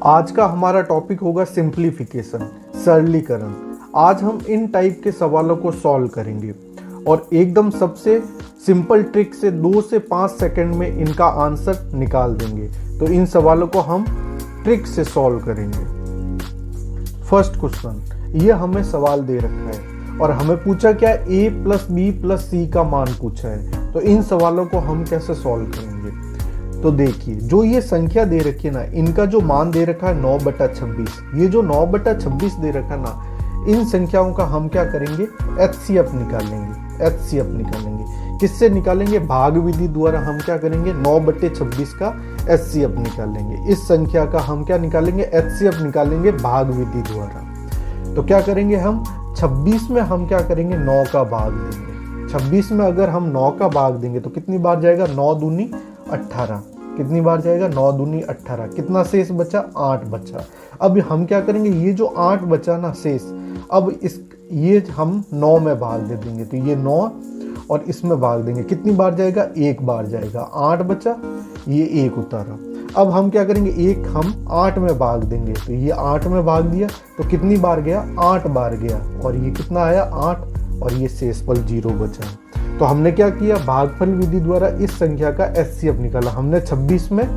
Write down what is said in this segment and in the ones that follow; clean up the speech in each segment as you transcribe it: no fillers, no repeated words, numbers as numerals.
आज का हमारा टॉपिक होगा सिंप्लीफिकेशन, सरलीकरण। आज हम इन टाइप के सवालों को सॉल्व करेंगे और एकदम सबसे सिंपल ट्रिक से 2 से 5 सेकंड में इनका आंसर निकाल देंगे। तो इन सवालों को हम ट्रिक से सॉल्व करेंगे। फर्स्ट क्वेश्चन, ये हमें सवाल दे रखा है और हमें पूछा क्या, a प्लस बी प्लस सी का मान पूछा है। तो इन सवालों को हम कैसे सॉल्व करेंगे? तो देखिए, जो ये संख्या दे रखी है ना, इनका जो मान दे रखा है 9/26, ये जो 9/26 दे रखा है ना, इन संख्याओं का हम क्या करेंगे, HCF निकालेंगे। HCF निकालेंगे किससे निकालेंगे? भाग विधि द्वारा हम क्या करेंगे, 9/26 का HCF निकालेंगे। इस संख्या का हम क्या निकालेंगे, HCF निकालेंगे भाग विधि द्वारा। तो क्या करेंगे हम, 26 में हम क्या करेंगे, 9 का भाग देंगे। 26 में अगर हम 9 का भाग देंगे तो कितनी बार जाएगा, 9 दूनी 18। कितनी बार जाएगा, 9 दूनी 18। कितना शेष बचा, 8 बचा। अब हम क्या करेंगे, ये जो 8 बचा ना शेष, अब ये हम 9 में भाग दे देंगे। तो ये 9 और इसमें भाग देंगे, कितनी बार जाएगा, 1 बार जाएगा। 8 बचा, ये 1 उतारा। अब हम क्या करेंगे, 1 हम 8 में भाग देंगे। तो ये 8 में भाग दिया तो कितनी बार गया, 8 बार गया। और ये कितना आया, 8, और ये शेषफल 0 बचा। तो हमने क्या किया, भागफल विधि द्वारा इस संख्या का HCF निकाला। हमने 26 में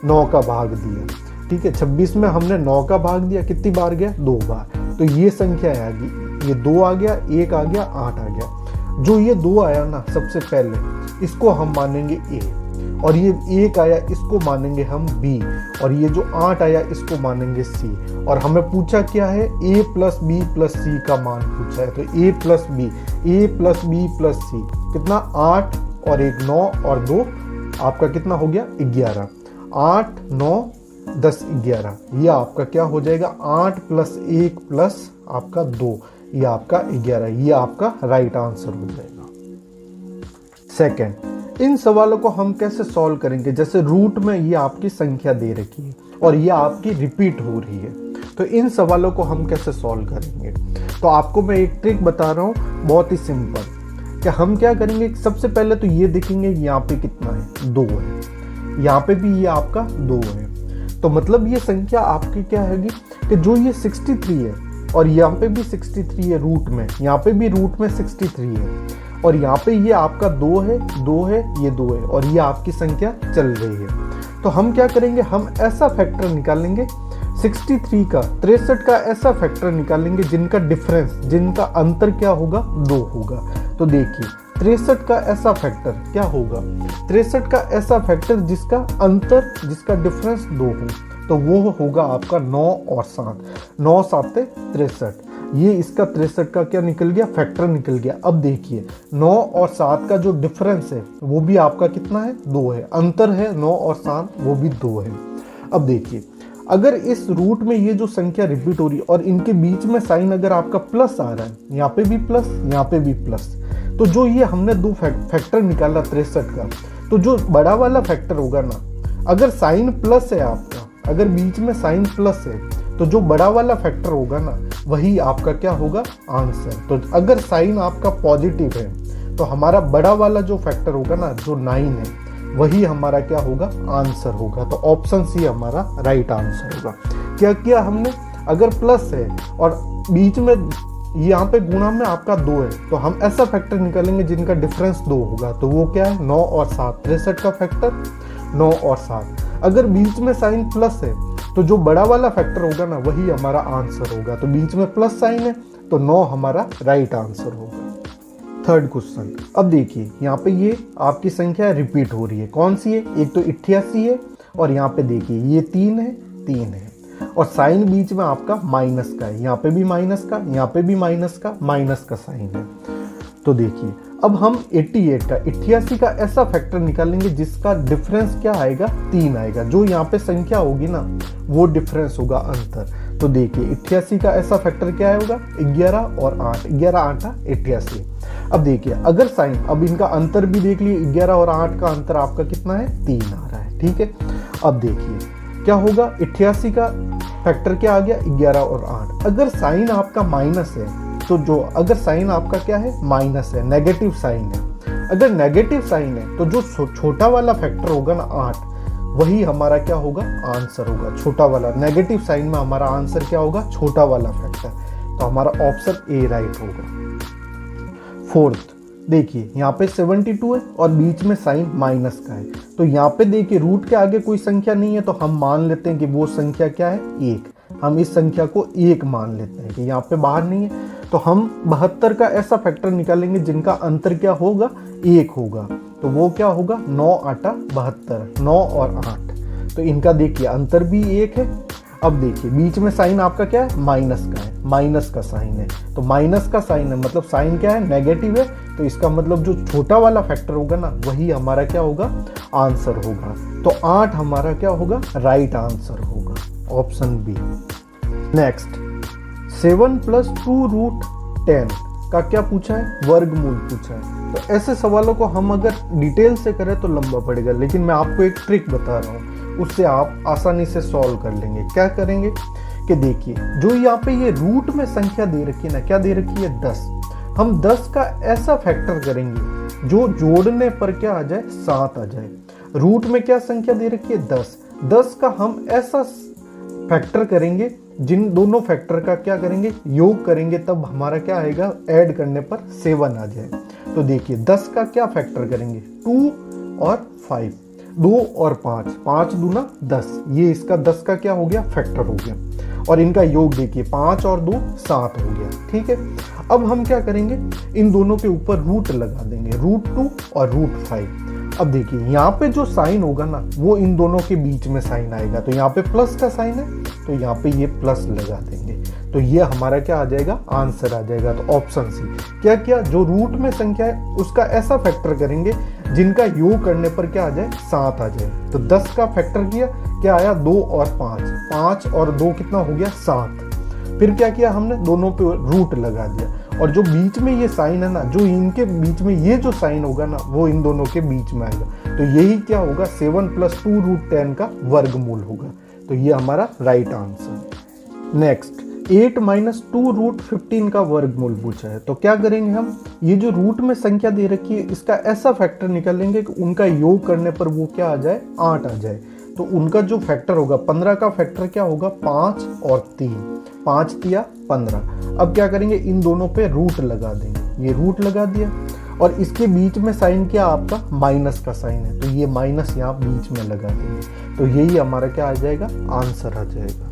9 का भाग दिया। ठीक है, 26 में हमने 9 का भाग दिया, कितनी बार गया, 2 बार। तो ये संख्या आ गई, ये 2 आ गया, 1 आ गया, 8 आ गया। जो ये 2 आया ना, सबसे पहले इसको हम मानेंगे A, और ये 1 आया इसको मानेंगे हम B, और ये जो 8 आया इसको मानेंगे C। और हमें पूछा क्या है, A plus B plus C का मान पूछा है। तो A plus B plus C कितना, 8 और 1 9 और 2 आपका कितना हो गया, 11। 8 9 10 11, ये आपका क्या हो जाएगा, 8 प्लस 1 प्लस आपका 2, ये आपका 11। ये आपका राइट आंसर हो जाएगा। सेकंड, इन सवालों को हम कैसे सॉल्व करेंगे? जैसे रूट में ये आपकी संख्या दे रखी है और ये आपकी रिपीट हो रही है, तो इन सवालों को हम कैसे सॉल्व करेंगे? तो आपको मैं एक ट्रिक बता रहा हूँ, बहुत ही सिंपल। कि हम क्या करेंगे, सबसे पहले तो ये देखेंगे यहाँ पे कितना है, 2 है। यहाँ पे भी ये आपका 2 है। तो मतलब ये संख्या आपकी क्या है कि जो ये 63 है और यहाँ पे भी 63 है रूट में, यहाँ पे भी रूट में 63 है, और यहाँ पे ये आपका 2 है, 2 है, ये 2 है, और ये आपकी संख्या चल रही है। तो हम क्या करेंगे, हम ऐसा फैक्टर निकालेंगे 63 का, 63 का ऐसा फैक्टर निकालेंगे जिनका डिफरेंस, जिनका अंतर क्या होगा, 2 होगा। तो देखिए, 63 का ऐसा फैक्टर क्या होगा, 63 का ऐसा फैक्टर जिसका अंतर, जिसका डिफरेंस 2 हो, तो वो होगा आपका 9 और 7। 9 7 63, ये इसका 63 का क्या निकल गया, फैक्टर निकल गया। अब देखिए, 9 और 7 का जो डिफरेंस है वो भी आपका कितना है, 2 है। अंतर है 9 और 7, वो भी 2 है। अब देखिए, अगर इस रूट में ये जो संख्या रिपीट हो रही है और इनके बीच में साइन अगर आपका प्लस आ रहा है, यहाँ पे भी प्लस, यहाँ पे भी प्लस, तो जो ये हमने 2 फैक्टर निकाला 63 का, तो जो बड़ा वाला फैक्टर होगा ना, अगर साइन प्लस है आपका, अगर बीच में साइन प्लस है, तो जो बड़ा वाला फैक्टर होगा ना, वही आपका क्या होगा, आंसर। तो अगर साइन आपका पॉजिटिव है तो हमारा बड़ा वाला जो फैक्टर होगा ना, जो 9 है, वही हमारा क्या होगा, आंसर होगा। तो ऑप्शन सी हमारा राइट आंसर होगा। क्या किया हमने, अगर प्लस है और बीच में यहाँ पे गुणा में आपका 2 है, तो हम ऐसा फैक्टर निकालेंगे जिनका डिफरेंस 2 होगा। तो वो क्या है, 9 और 7, 63 का फैक्टर 9 और 7। अगर बीच में साइन प्लस है तो जो बड़ा वाला फैक्टर होगा ना, वही हमारा आंसर होगा। तो बीच में प्लस साइन है तो 9 हमारा राइट आंसर होगा। थर्ड क्वेश्चन, अब देखिए, यहाँ पे ये आपकी संख्या रिपीट हो रही है। कौन सी है, एक तो 88 है, और यहाँ पे देखिए ये 3 है, 3 है, और साइन बीच में आपका माइनस का है। यहाँ पे भी माइनस का, यहाँ पे भी माइनस का साइन है। तो देखिए, अब हम 88 का ऐसा फैक्टर निकालेंगे जिसका डिफरेंस क्या आएगा, 3 आएगा। जो यहाँ पे संख्या होगी ना, वो डिफरेंस होगा, अंतर। तो देखिए, 88 का ऐसा फैक्टर क्या होगा, 11 और 8, 11 8 88। अब देखिए, अगर साइन, अब इनका अंतर भी देख लिए, 11 और 8 का अंतर आपका कितना है, 3 आ रहा है। ठीक है, अब देखिए क्या होगा, 88 का फैक्टर क्या आ गया, 11 और 8। अगर साइन आपका माइनस है, तो जो अगर साइन आपका क्या है, माइनस है, नेगेटिव साइन है, अगर नेगेटिव साइन है, तो जो छोटा वाला फैक्टर होगा ना 8, वही हमारा क्या होगा, आंसर होगा, छोटा वाला। नेगेटिव साइन में हमारा आंसर क्या होगा, छोटा वाला फैक्टर। तो हमारा ऑप्शन ए राइट होगा। फोर्थ देखिए, यहाँ पे 72 है और बीच में साइन माइनस का है, तो यहाँ पे देखिए रूट के आगे कोई संख्या नहीं है, तो हम मान लेते हैं कि वो संख्या क्या है, 1। हम इस संख्या को 1 मान लेते हैं कि यहाँ पे बाहर नहीं है। तो हम 72 का ऐसा फैक्टर निकालेंगे जिनका अंतर क्या होगा, 1 होगा। तो वो क्या होगा, 9 8 72, 9 और 8। तो इनका देखिए अंतर भी 1 है। अब देखिए बीच में साइन आपका क्या है, माइनस का है, माइनस का साइन है। तो माइनस का साइन है मतलब साइन क्या है, नेगेटिव है। तो इसका मतलब जो छोटा वाला फैक्टर होगा ना, वही हमारा क्या होगा, आंसर होगा। तो 8 हमारा क्या होगा, राइट आंसर होगा, ऑप्शन बी। नेक्स्ट 7 + 2√10 का क्या पूछा है, वर्गमूल पूछा है। तो ऐसे सवालों को हम अगर डिटेल से करें तो लंबा पड़ेगा, लेकिन मैं आपको एक ट्रिक बता रहा हूँ, उससे आप आसानी से सॉल्व कर लेंगे। क्या करेंगे कि देखिए, जो यहाँ पे ये रूट में संख्या दे रखी है ना, क्या दे रखी है, 10। हम 10 का ऐसा फैक्टर करेंगे जो जोड़ने पर क्या आ जाए, 7 आ जाए। रूट में क्या संख्या दे रखी है, 10। 10 का हम ऐसा फैक्टर करेंगे, जिन दोनों फैक्टर का क्या करेंगे, योग करेंगे, तब हमारा क्या आएगा, ऐड करने पर 7 आ जाए। तो देखिए 10 का क्या फैक्टर करेंगे, 2 और 5, 2 और 5, 5 दूना 10, ये इसका 10 का क्या हो गया, फैक्टर हो गया। और इनका योग देखिए 5 और 2 7 हो गया, ठीक है। अब हम क्या करेंगे, इन दोनों के ऊपर रूट लगा देंगे, √2 और √5। अब देखिए यहाँ पे जो साइन होगा ना, वो इन दोनों के बीच में साइन आएगा। तो यहाँ पे प्लस का साइन है, तो यहाँ पे ये प्लस लगा देंगे। तो ये हमारा क्या आ जाएगा, आंसर आ जाएगा। तो ऑप्शन सी। क्या किया, जो रूट में संख्या है उसका ऐसा फैक्टर करेंगे जिनका योग करने पर क्या आ जाए, 7 आ जाए। तो 10 का फैक्टर किया, क्या आया, 2 और 5, 5 और 2 कितना हो गया, 7। फिर क्या किया हमने, दोनों पे रूट लगा दिया। और जो बीच में ये साइन है ना, जो इनके बीच में ये जो साइन होगा ना, वो इन दोनों के बीच में आएगा। तो यही क्या होगा, 7 + 2√10 का वर्गमूल होगा। तो ये हमारा राइट आंसर। नेक्स्ट 8 - 2√15 का वर्गमूल पूछा है। तो क्या करेंगे हम, ये जो रूट में संख्या दे रखी है, इसका ऐसा फैक्टर निकालेंगे कि उनका योग करने पर वो क्या आ जाए, 8 आ जाए। तो उनका जो फैक्टर होगा, 15 का फैक्टर क्या होगा, 5 और 3, 5 तिया 15। अब क्या करेंगे, इन दोनों पे रूट लगा देंगे, ये रूट लगा दिया। और इसके बीच में साइन क्या आपका, माइनस का साइन है, तो ये माइनस यहाँ बीच में लगा देंगे। तो यही हमारा क्या आ जाएगा, आंसर आ जाएगा।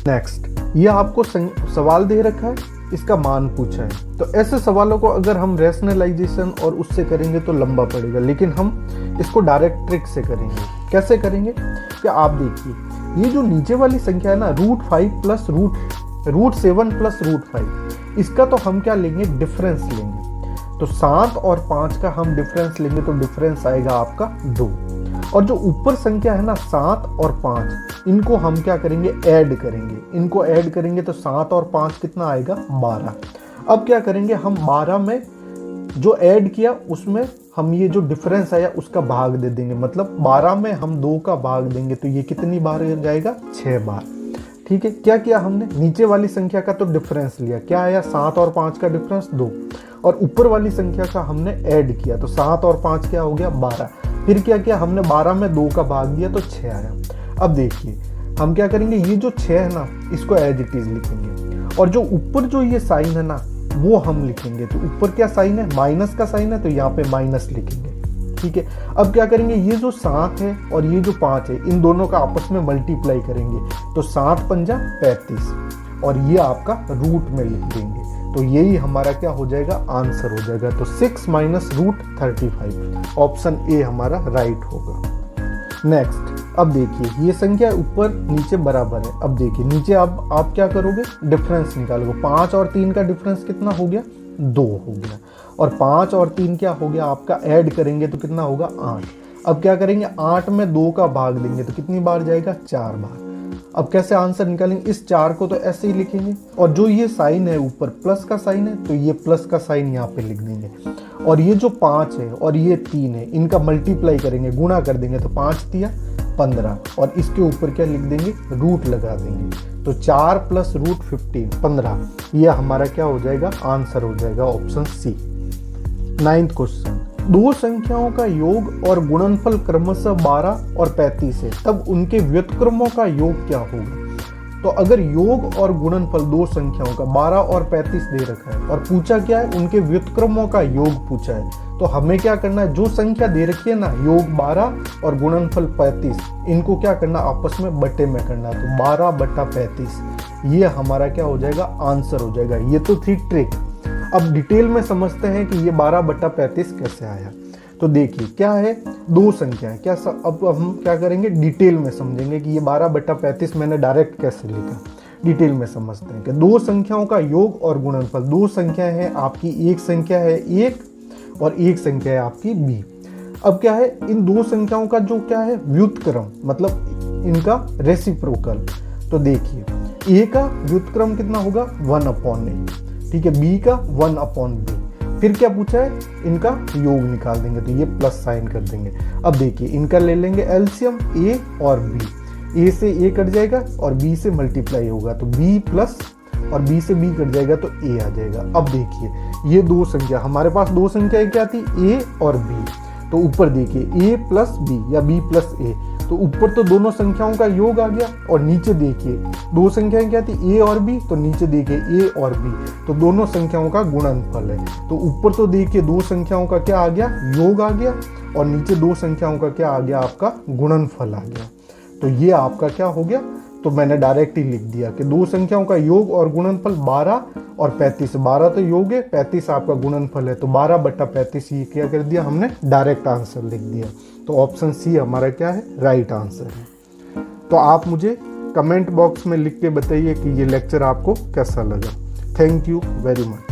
नेक्स्ट, ये आपको सवाल दे रखा है, इसका मान पूछा है। तो ऐसे सवालों को अगर हम रैशनलाइजेशन और उससे करेंगे तो लंबा पड़ेगा, लेकिन हम इसको डायरेक्ट ट्रिक से करेंगे। कैसे करेंगे, कि आप देखिए ये जो नीचे वाली संख्या है ना, √5 + √7 + √5, इसका तो हम क्या लेंगे, डिफरेंस लेंगे। तो 7 और 5 का हम डिफरेंस लेंगे, तो डिफरेंस आएगा आपका 2। और जो ऊपर संख्या है ना, 7 और 5, इनको हम क्या करेंगे, ऐड करेंगे। इनको ऐड करेंगे तो 7 और 5 कितना आएगा, 12। अब क्या करेंगे, हम 12 में जो ऐड किया उसमें हम ये जो डिफरेंस आया उसका भाग दे देंगे। मतलब 12 में हम 2 का भाग देंगे, तो ये कितनी बार जाएगा, 6 बार। ठीक है, क्या किया हमने, नीचे वाली संख्या का तो डिफरेंस लिया, क्या आया, 7 और 5 का डिफरेंस 2। और ऊपर वाली संख्या का हमने ऐड किया, तो 7 और 5 क्या हो गया, 12। फिर क्या किया हमने, 12 में 2 का भाग दिया तो 6 आया। अब देखिए हम क्या करेंगे, ये जो 6 है ना, इसको एज इट इज लिखेंगे। और जो ऊपर जो ये साइन है ना, वो हम लिखेंगे। तो ऊपर क्या साइन है, माइनस का साइन है, तो यहाँ पे माइनस लिखेंगे। ठीक है, अब क्या करेंगे, ये जो 7 है और ये जो 5 है, इन दोनों का आपस में मल्टीप्लाई करेंगे। तो 7 पंजा 35, और ये आपका रूट में लिख देंगे। तो यही हमारा क्या हो जाएगा, आंसर हो जाएगा। तो 6 - √35, ऑप्शन ए हमारा राइट होगा। नेक्स्ट, अब देखिए ये संख्या ऊपर नीचे बराबर है। अब देखिए नीचे आप क्या करोगे, डिफरेंस निकालोगे। 5 और 3 का डिफरेंस कितना हो गया, 2 हो गया। और 5 और 3 क्या हो गया आपका, ऐड करेंगे तो कितना होगा, 8। अब क्या करेंगे, 8 में 2 का भाग देंगे तो कितनी बार जाएगा, 4 बार। अब कैसे आंसर निकालेंगे, इस 4 को तो ऐसे ही लिखेंगे। और जो ये साइन है ऊपर प्लस का साइन है, तो ये प्लस का साइन यहाँ पे लिख देंगे। और ये जो 5 है और ये 3 है, इनका मल्टीप्लाई करेंगे, गुणा कर देंगे। तो 5 तिया 15, और इसके ऊपर क्या लिख देंगे, रूट लगा देंगे। तो 4 + √15, 15, ये हमारा क्या हो जाएगा, आंसर हो जाएगा, ऑप्शन सी। 9th क्वेश्चन, दो संख्याओं का योग और गुणनफल क्रमशः 12 और 35 है, तब उनके व्युत्क्रमों का योग क्या होगा। तो अगर योग और गुणनफल दो संख्याओं का 12 और 35 दे रखा है और पूछा क्या है, उनके व्युत्क्रमों का योग पूछा है, तो हमें क्या करना है, जो संख्या दे रखी है ना, योग 12 और गुणनफल 35, इनको क्या करना, आपस में बटे में करना। तो 12/35 ये हमारा क्या हो जाएगा, आंसर हो जाएगा। ये तो थी ट्रिक। अब डिटेल में समझते हैं कि ये 12/35 कैसे आया। तो देखिए क्या है, दो संख्याएं क्या अब हम क्या करेंगे, डिटेल में समझेंगे कि ये 12/35 मैंने डायरेक्ट कैसे लिखा। डिटेल में समझते हैं कि दो संख्याओं का योग और गुणनफल, दो संख्याएं हैं आपकी, एक संख्या है 1 और एक संख्या है आपकी b। अब क्या है, इन दो संख्याओं का जो क्या है, व्युत्क्रम, मतलब इनका रेसिप्रोकल। तो देखिए a का व्युत्क्रम कितना होगा, 1/a, ठीक है, b का 1/b। फिर क्या पूछा है, इनका योग निकाल देंगे, तो ये प्लस साइन कर देंगे। अब देखिए इनका ले लेंगे एलसीएम, a और b, a से a कट जाएगा और b से मल्टीप्लाई होगा, तो b प्लस और b से b कट जाएगा तो a आ जाएगा। अब देखिए ये दो संख्या, हमारे पास दो संख्याएं क्या थी, a और b। तो ऊपर देखिए a प्लस b या b प्लस a, तो ऊपर तो दोनों संख्याओं का योग आ गया, और नीचे देखिए दो संख्याएं क्या थी, a और b, तो नीचे देखिए a और b, तो दोनों संख्याओं का गुणनफल है। तो ऊपर तो देखिए दो संख्याओं का क्या आ गया, योग आ गया, और नीचे दो संख्याओं का क्या आ गया, आपका गुणनफल आ गया। तो ये आपका क्या हो गया, तो मैंने डायरेक्ट ही लिख दिया कि दो संख्याओं का योग और गुणनफल 12 और 35, 12 तो योग है, 35 आपका गुणनफल है, तो 12/35 ये क्या कर दिया हमने, डायरेक्ट आंसर लिख दिया। तो ऑप्शन सी हमारा क्या है, राइट आंसर है। तो आप मुझे कमेंट बॉक्स में लिख के बताइए कि ये लेक्चर आपको कैसा लगा। Thank you very much.